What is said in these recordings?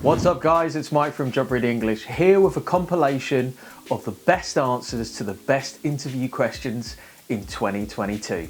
What's up guys, it's Mike from Job Ready English here with a compilation of the best answers to the best interview questions in 2022.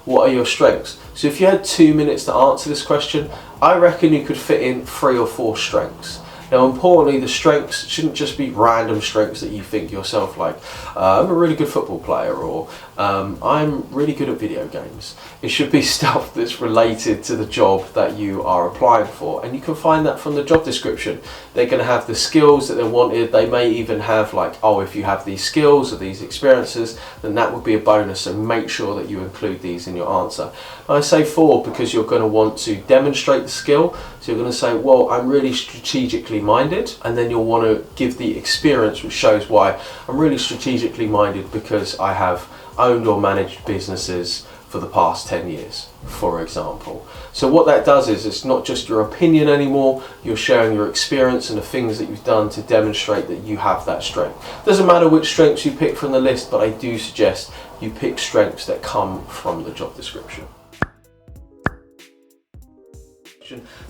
What are your strengths? So if you had 2 minutes to answer this question, I reckon you could fit in 3 or 4 strengths. Now importantly, the strengths shouldn't just be random strengths that you think yourself like, I'm a really good football player, or I'm really good at video games. It should be stuff that's related to the job that you are applying for, and you can find that from the job description. They're going to have the skills that they wanted. They may even have like, oh, if you have these skills or these experiences, then that would be a bonus, so make sure that you include these in your answer. I say 4 because you're going to want to demonstrate the skill. So you're going to say, well, I'm really strategically minded, and then you'll want to give the experience which shows why I'm really strategically minded because I have owned or managed businesses for the past 10 years, for example. So what that does is it's not just your opinion anymore, you're sharing your experience and the things that you've done to demonstrate that you have that strength. Doesn't matter which strengths you pick from the list, but I do suggest you pick strengths that come from the job description.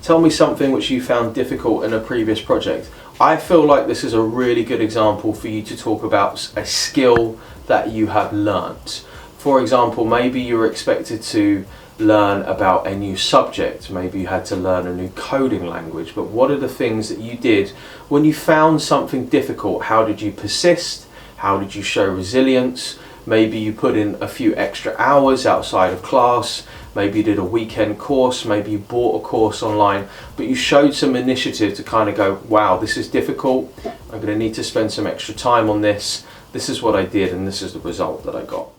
Tell me something which you found difficult in a previous project. I feel like this is a really good example for you to talk about a skill that you have learnt. For example, maybe you were expected to learn about a new subject, maybe you had to learn a new coding language, but what are the things that you did when you found something difficult? How did you persist? How did you show resilience? Maybe you put in a few extra hours outside of class, maybe you did a weekend course, maybe you bought a course online, but you showed some initiative to kind of go, wow, this is difficult, I'm going to need to spend some extra time on this, this is what I did and this is the result that I got.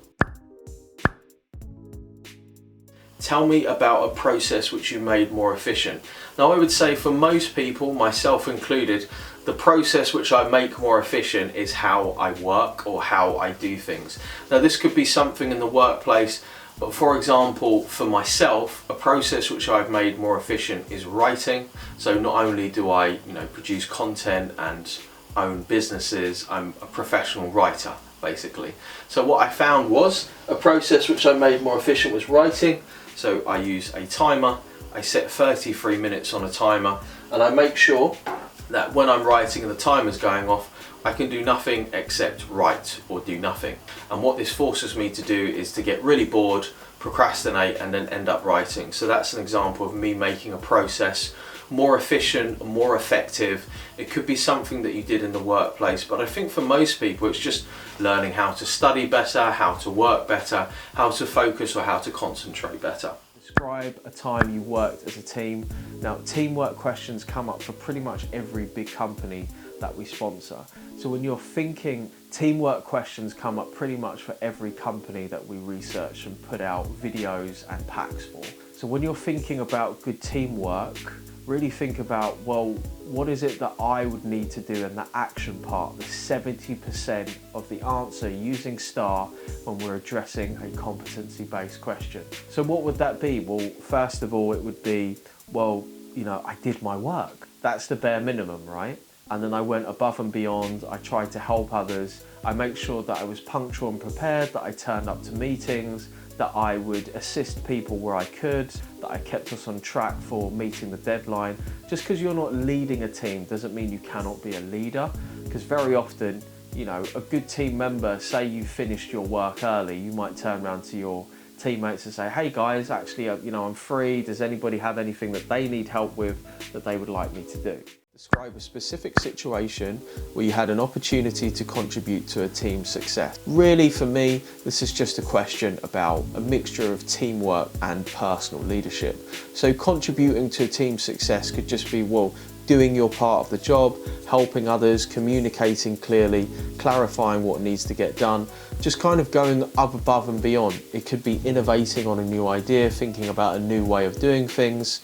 Tell me about a process which you made more efficient. Now I would say for most people, myself included, the process which I make more efficient is how I work or how I do things. Now this could be something in the workplace, but for example, for myself, a process which I've made more efficient is writing. So not only do I, produce content and own businesses, I'm a professional writer, basically. So what I found was a process which I made more efficient was writing. So I use a timer, I set 33 minutes on a timer, and I make sure that when I'm writing and the timer's going off, I can do nothing except write or do nothing. And what this forces me to do is to get really bored, procrastinate, and then end up writing. So that's an example of me making a process more efficient, more effective. It could be something that you did in the workplace, but I think for most people it's just learning how to study better, how to work better, how to focus or how to concentrate better. Describe a time you worked as a team. Now, teamwork questions come up for pretty much every big company that we sponsor. So when you're thinking, teamwork questions come up pretty much for every company that we research and put out videos and packs for. So when you're thinking about good teamwork, really think about, well, what is it that I would need to do in the action part, the 70% of the answer using STAR when we're addressing a competency-based question. So what would that be? Well, first of all, it would be, well, I did my work. That's the bare minimum, right? And then I went above and beyond. I tried to help others. I make sure that I was punctual and prepared, that I turned up to meetings, that I would assist people where I could, that I kept us on track for meeting the deadline. Just because you're not leading a team doesn't mean you cannot be a leader, because very often, a good team member, say you finished your work early, you might turn around to your teammates and say, hey guys, actually, I'm free. Does anybody have anything that they need help with that they would like me to do? Describe a specific situation where you had an opportunity to contribute to a team's success. Really, for me, this is just a question about a mixture of teamwork and personal leadership. So contributing to a team's success could just be, well, doing your part of the job, helping others, communicating clearly, clarifying what needs to get done, just kind of going up above and beyond. It could be innovating on a new idea, thinking about a new way of doing things.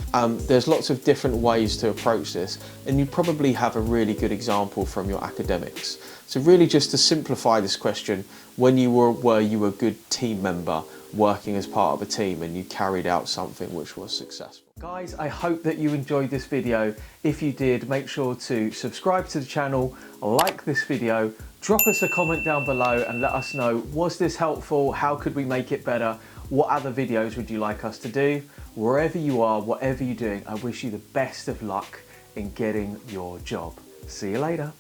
There's lots of different ways to approach this, and you probably have a really good example from your academics. So really just to simplify this question, when you were you a good team member working as part of a team and you carried out something which was successful? Guys, I hope that you enjoyed this video. If you did, make sure to subscribe to the channel, like this video, Drop us a comment down below and let us know, was this helpful? How could we make it better? What other videos would you like us to do? Wherever you are, whatever you're doing, I wish you the best of luck in getting your job. See you later.